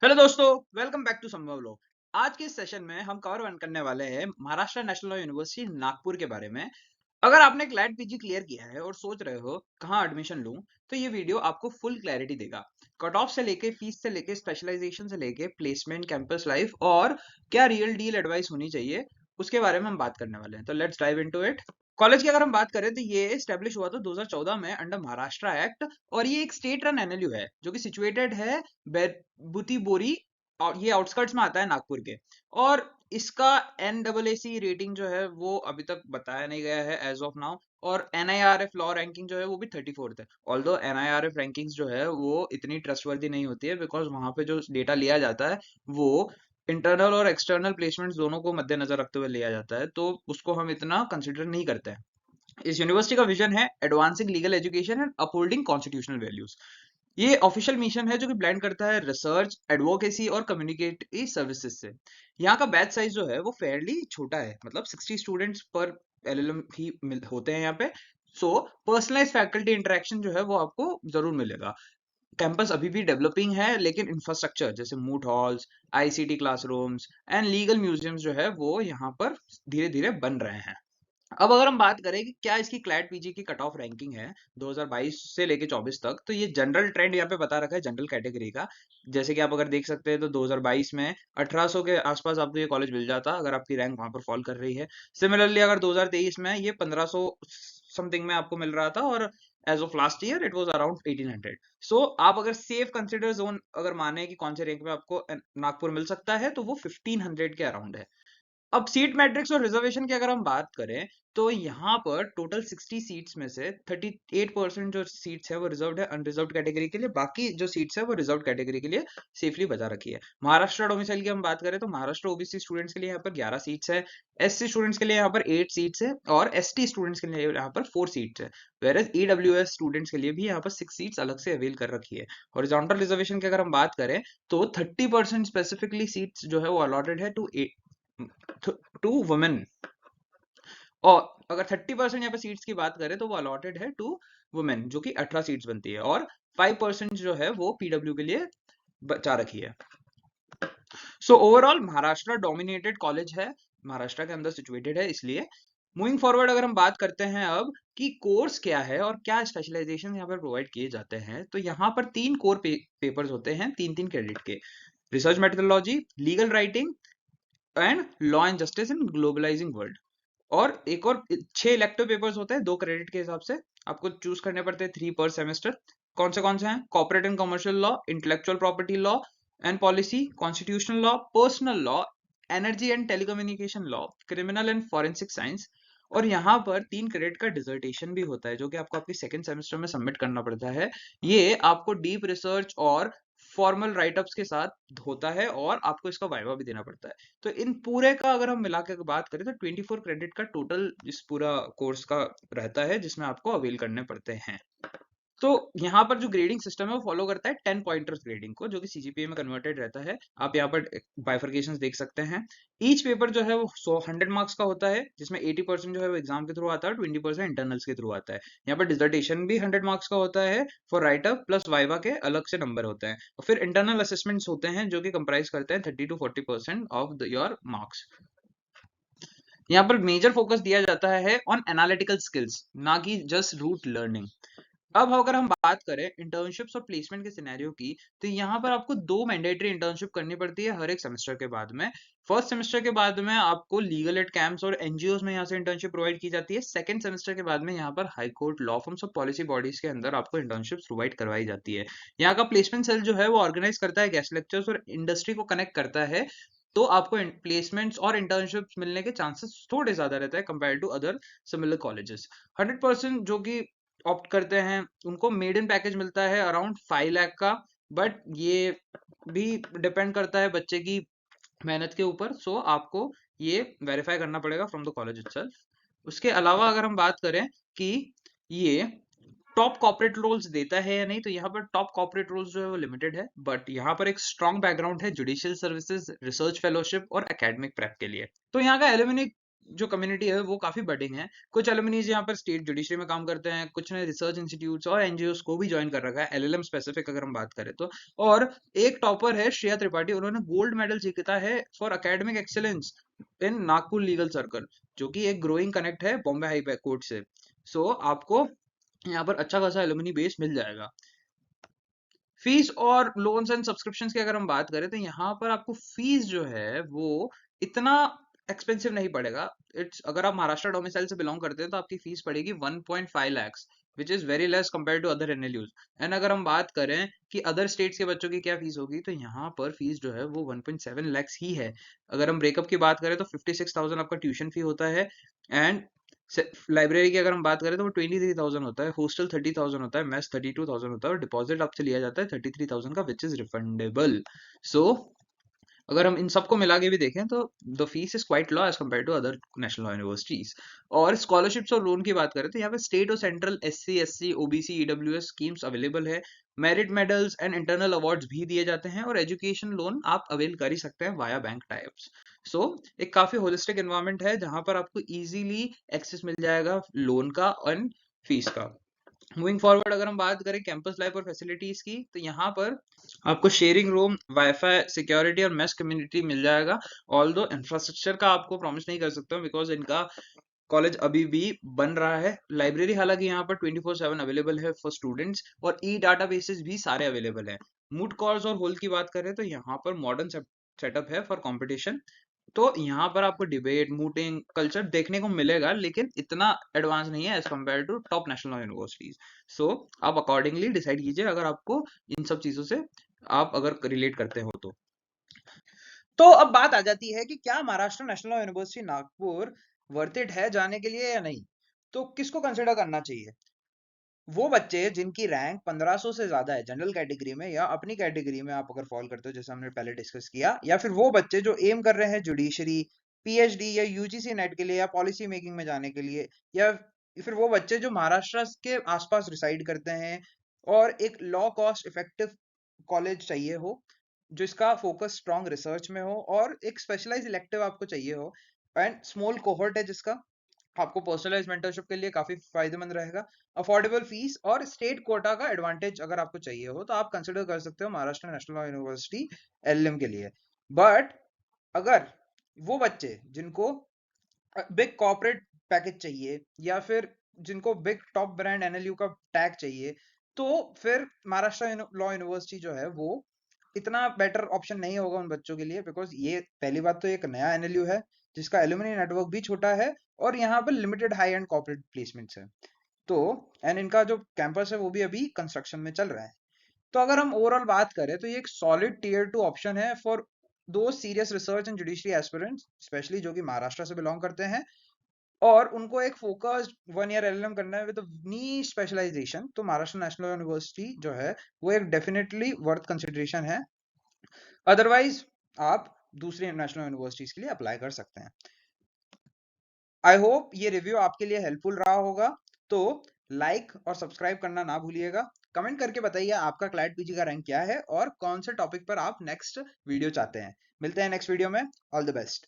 Hello दोस्तों, welcome back to संभव लो। आज के इस सेशन में हम कवर करने वाले हैं Maharashtra national law university Nagpur के बारे में। अगर आपने क्लैट पीजी क्लियर किया है और सोच रहे हो कहाँ एडमिशन लूं, तो ये वीडियो आपको फुल क्लैरिटी देगा। कट ऑफ से लेके फीस से लेके स्पेशलाइजेशन से लेके प्लेसमेंट, कैंपस लाइफ और क्या रियल डील एडवाइस होनी चाहिए, उसके बारे में हम बात करने वाले हैं। तो let's dive into it. College की अगर हम बात करें तो ये एस्टेब्लिश हुआ था 2014 में अंडर महाराष्ट्र एक्ट, और ये एक स्टेट रन एनएलयू है जो कि सिचुएटेड है बुतीबोरी, और ये आउटस्कर्ट्स में आता है नागपुर के। और इसका NAAC रेटिंग जो है वो अभी तक बताया नहीं गया है एज ऑफ नाउ। और NIRF लॉ रैंकिंग जो है वो भी 34th है। ऑल्दो NIRF रैंकिंग्स जो है वो इतनी ट्रस्टवर्दी नहीं होती है, बिकॉज वहां पे जो डेटा लिया जाता है वो इंटरनल और एक्सटर्नल प्लेसमेंट्स दोनों को मद्देनजर रखते हुए लिया जाता है, तो उसको हम इतना कंसिडर नहीं करते हैं। इस यूनिवर्सिटी का विजन है advancing legal education and upholding constitutional values. ये ऑफिशियल मिशन है जो कि ब्लेंड करता है रिसर्च, एडवोकेसी और कम्युनिकेटिव सर्विसेज से। यहाँ का बैच साइज जो है वो फेयरली छोटा है, मतलब 60 स्टूडेंट्स पर LLM ही होते हैं यहाँ पे। सो पर्सनलाइज फैकल्टी इंटरेक्शन जो है वो आपको जरूर मिलेगा। कैंपस अभी भी डेवलपिंग है, लेकिन इंफ्रास्ट्रक्चर जैसे moot halls, ICT classrooms and legal museums जो है वो यहाँ पर धीरे धीरे बन रहे हैं। अब अगर हम बात करें कि क्या इसकी क्लैट पीजी की कट ऑफ रैंकिंग है 2022 से लेके 24 तक, तो ये जनरल ट्रेंड यहाँ पे बता रखा है जनरल कैटेगरी का। जैसे कि आप अगर देख सकते हैं तो 2022 में 1800 के आसपास आपको ये कॉलेज मिल जाता अगर आपकी रैंक वहां पर फॉल कर रही है। सिमिलरली अगर 2023 में ये 1500 समथिंग में आपको मिल रहा था, और as of last year it was around 1800। सो आप अगर सेफ कंसिडर जोन अगर माने कि कौन से रैंक में आपको नागपुर मिल सकता है, तो वो 1500 के अराउंड है। अब सीट मैट्रिक्स और रिजर्वेशन की अगर हम बात करें, तो यहाँ पर टोटल 60 सीट्स में से 38% जो सीट्स है वो रिजर्व्ड है अनरिजर्व्ड कैटेगरी के लिए। बाकी जो सीट्स है वो रिजर्व्ड कैटेगरी के लिए सेफली बचा रखी है। महाराष्ट्र डोमिसाइल की हम बात करें तो महाराष्ट्र OBC स्टूडेंट्स के लिए यहाँ पर 11 सीट्स है, SC स्टूडेंट्स के लिए यहाँ पर 8 सीट्स है, और ST स्टूडेंट्स के लिए यहाँ पर 4 सीट्स है। वेरएज EWS स्टूडेंट्स के लिए भी यहाँ पर 6 सीट्स अलग से अवेल कर रखी है। हॉरिजॉन्टल रिजर्वेशन की अगर हम बात करें तो 30% स्पेसिफिकली सीट्स जो है वो अलॉटेड है टू वुमेन। और अगर 30% यहाँ पे सीट्स की बात करें तो वो अलॉटेड है टू वुमेन, जो कि 18 सीट्स बनती है, और 5% जो है वो PW के लिए बचा रखी है। So overall Maharashtra dominated college है, महाराष्ट्र के अंदर सिचुएटेड है, इसलिए मूविंग फॉरवर्ड अगर हम बात करते हैं अब कि कोर्स क्या है और क्या स्पेशलाइजेशन यहाँ पर प्रोवाइड किए जाते हैं, तो यहाँ पर 3 कोर पेपर्स होते हैं 3-3 क्रेडिट के। Research methodology, legal writing and law and justice in globalising world. और एक और 6 इलेक्टिव पेपर्स होते हैं 2 क्रेडिट के हिसाब से। आपको चूज करने पड़ते हैं 3 पर सेमेस्टर। कौन से हैं? Corporate and commercial law, intellectual property law and policy, constitutional law, personal law, energy and telecommunication law, criminal and forensic science. और यहाँ पर 3 क्रेडिट का डिसर्टेशन भी होता है जो कि आपको आपकी सेकंड सेमेस्टर में सबमिट करना पड़ता है। ये आपको डीप रिसर्च और फॉर्मल राइटअप्स के साथ होता है, और आपको इसका वाइवा भी देना पड़ता है। तो इन पूरे का अगर हम मिला के बात करें तो 24 क्रेडिट का टोटल इस पूरा कोर्स का रहता है, जिसमें आपको अवेल करने पड़ते हैं। तो यहाँ पर जो ग्रेडिंग सिस्टम है वो फॉलो करता है 10 पॉइंटर्स ग्रेडिंग को, जो कि CGPA में कन्वर्टेड रहता है। आप यहाँ पर बाइफर्केशंस देख सकते हैं। ईच पेपर जो है वो 100 मार्क्स का होता है, जिसमें 80% जो है वो एग्जाम के थ्रू आता है और 20% इंटरनल्स के थ्रू आता है। यहाँ पर डिसर्टेशन भी 100 मार्क्स का होता है फॉर राइटअप, प्लस वाइवा के अलग से नंबर होते हैं। और फिर इंटरनल असेसमेंट्स होते हैं जो कि कंप्राइज करते हैं 30 to 40% ऑफ योर मार्क्स। यहाँ पर मेजर फोकस दिया जाता है ऑन एनालिटिकल स्किल्स, ना कि जस्ट रूट लर्निंग। अब अगर हम बात करें इंटर्नशिप्स और प्लेसमेंट के सिनेरियो की, तो यहाँ पर आपको 2 मैंडेटरी इंटर्नशिप करनी पड़ती है हर एक सेमेस्टर के बाद में। फर्स्ट सेमेस्टर के बाद में आपको लीगल एड कैंप्स और NGOs में यहाँ से इंटर्नशिप प्रोवाइड की जाती है। सेकंड सेमेस्टर के बाद में यहाँ पर हाई कोर्ट, लॉ फर्म्स और पॉलिसी बॉडीज के अंदर आपको इंटर्नशिप प्रोवाइड करवाई जाती है। यहाँ का प्लेसमेंट सेल जो है वो ऑर्गेनाइज करता है गेस्ट लेक्चर्स और इंडस्ट्री को कनेक्ट करता है। तो आपको प्लेसमेंट्स और इंटर्नशिप्स मिलने के चांसेस थोड़े ज्यादा रहते हैं compare to other similar colleges. 100% जो कि ऑप्ट करते हैं उनको मेड इन पैकेज मिलता है अराउंड 5 लाख का, बट ये भी डिपेंड करता है बच्चे की मेहनत के ऊपर। सो आपको ये वेरीफाई करना पड़ेगा फ्रॉम द कॉलेज इटसेल्फ। उसके अलावा अगर हम बात करें कि ये टॉप कॉर्पोरेट रोल्स देता है या नहीं, तो यहाँ पर टॉप कॉर्पोरेट रोल्स जो है वो लिमिटेड है, बट यहाँ पर एक स्ट्रॉन्ग बैकग्राउंड है जुडिशियल सर्विसेज, रिसर्च फेलोशिप और एकेडमिक प्रेप के लिए। तो यहाँ का एलुमनी जो कम्युनिटी है वो काफी बडिंग है। कुछ एलुमनीज यहाँ पर स्टेट जुडिशरी में काम करते हैं, कुछ ने रिसर्च इंस्टीट्यूट्स और एनजीओ को भी ज्वाइन कर रखा है, एलएलएम स्पेसिफिक अगर हम बात करें तो। और एक टॉपर है श्रेया त्रिपाठी, उन्होंने गोल्ड मेडल जीता है for academic excellence in Nagpur legal circle, जो कि एक ग्रोइंग कनेक्ट है बॉम्बे हाई कोर्ट से। सो आपको यहाँ पर अच्छा खासा एलुमनी बेस मिल जाएगा। फीस और लोन्स एंड सब्सक्रिप्शंस की अगर हम बात करें तो यहाँ पर आपको फीस जो है वो इतना एक्सपेंसिव नहीं पड़ेगा। इट्स अगर आप महाराष्ट्र डोमिसाइल से बिलोंग करते हैं तो आपकी फीस पड़ेगी 1.5 lakhs, which is very less compare to other NLUs. And अगर हम बात करें कि अदर स्टेट्स के बच्चों की क्या फीस होगी, तो यहाँ पर फीस जो है वो 1.7 lakhs ही है। अगर हम ब्रेकअप की बात करें तो 56,000 आपका ट्यूशन फी होता है, एंड लाइब्रेरी की अगर हम बात करें तो वो 23,000 होता है, हॉस्टल 30,000 होता है, मेस 32,000 होता है, और डिपॉजिट आपसे लिया जाता है 33,000 का, विच इज रिफंडेबल। सो अगर हम इन सबको मिला के भी देखें तो the fees is quite low as compare to other national universities. और स्कॉलरशिप्स और लोन की बात करें तो यहाँ पे स्टेट और central SC, SC, OBC, EWS schemes available है। Merit medals and internal awards भी दिए जाते हैं, और एजुकेशन लोन आप अवेल कर ही सकते हैं वाया बैंक टाइप्स। सो एक काफी होलिस्टिक एनवायरनमेंट है जहां पर आपको इजीली एक्सेस मिल जाएगा लोन का और फीस का। मूविंग फॉरवर्ड अगर हम बात करें कैंपस लाइफ और फैसिलिटीज की, तो यहाँ पर आपको शेयरिंग रूम, वाईफाई, सिक्योरिटी और मेस कम्युनिटी मिल जाएगा। ऑल दो इंफ्रास्ट्रक्चर का आपको प्रॉमिस नहीं कर सकता हूँ, बिकॉज इनका कॉलेज अभी भी बन रहा है। लाइब्रेरी हालांकि यहाँ पर 24/7 अवेलेबल है फॉर स्टूडेंट्स, और ई डाटाबेसेस भी सारे अवेलेबल है। मूड कॉल्स और होल की बात करें तो यहाँ पर मॉडर्न सेटअप है फॉर कंपटीशन। तो यहाँ पर आपको डिबेट, मूटिंग कल्चर देखने को मिलेगा, लेकिन इतना एडवांस नहीं है as compare to top national universities. So आप अकॉर्डिंगली डिसाइड कीजिए अगर आपको इन सब चीजों से आप अगर रिलेट करते हो तो। अब बात आ जाती है कि क्या Maharashtra national university Nagpur worth it है जाने के लिए या नहीं। तो किसको कंसिडर करना चाहिए? वो बच्चे जिनकी रैंक 1500 से ज्यादा है जनरल कैटेगरी में, या अपनी कैटेगरी में आप अगर फॉल करते हो जैसे हमने पहले डिस्कस किया, या फिर वो बच्चे जो एम कर रहे हैं जुडिशरी, पीएचडी या यूजीसी नेट के लिए या पॉलिसी मेकिंग में जाने के लिए, या फिर वो बच्चे जो महाराष्ट्र के आसपास रिसाइड करते हैं और एक लॉ कॉस्ट इफेक्टिव कॉलेज चाहिए हो जिसका फोकस स्ट्रॉन्ग रिसर्च में हो, और एक स्पेशलाइज इलेक्टिव आपको चाहिए हो, एंड स्मॉल कोहॉर्ट है जिसका आपको पर्सनलाइज मेंटरशिप के लिए काफी फायदेमंद रहेगा, अफोर्डेबल फीस और स्टेट कोटा का एडवांटेज अगर आपको चाहिए हो, तो आप कंसिडर कर सकते हो Maharashtra national law university LM के लिए। बट अगर वो बच्चे जिनको बिग कॉर्पोरेट पैकेज चाहिए, या फिर जिनको बिग टॉप ब्रांड एनएलयू का टैग चाहिए, तो फिर महाराष्ट्र लॉ यूनिवर्सिटी जो है वो इतना बेटर ऑप्शन नहीं होगा उन बच्चों के लिए, बिकॉज ये पहली बात तो एक नया एनएलयू है जिसका एलुमनी नेटवर्क भी छोटा है, और यहाँ पर limited high and corporate placements है। तो एंड इनका जो कैंपस है वो भी अभी कंस्ट्रक्शन में चल रहा है। तो अगर हम ओवरऑल बात करें तो ये एक सॉलिड टीयर 2 ऑप्शन है फॉर दो serious research and judiciary aspirants, specially जो कि महाराष्ट्र से बिलोंग करते हैं और उनको एक फोकस्ड 1 ईयर एलएलएम करना है विद नीश स्पेशलाइजेशन। तो महाराष्ट्र नेशनल यूनिवर्सिटी जो है वो एक डेफिनेटली वर्थ कंसिडरेशन है। अदरवाइज आप दूसरी नेशनल यूनिवर्सिटीज के लिए अप्लाई कर सकते हैं। आई होप ये रिव्यू आपके लिए हेल्पफुल रहा होगा। तो लाइक और सब्सक्राइब करना ना भूलिएगा। कमेंट करके बताइए आपका क्लैट पीजी का रैंक क्या है और कौन से टॉपिक पर आप नेक्स्ट वीडियो चाहते हैं। मिलते हैं नेक्स्ट वीडियो में। All the best.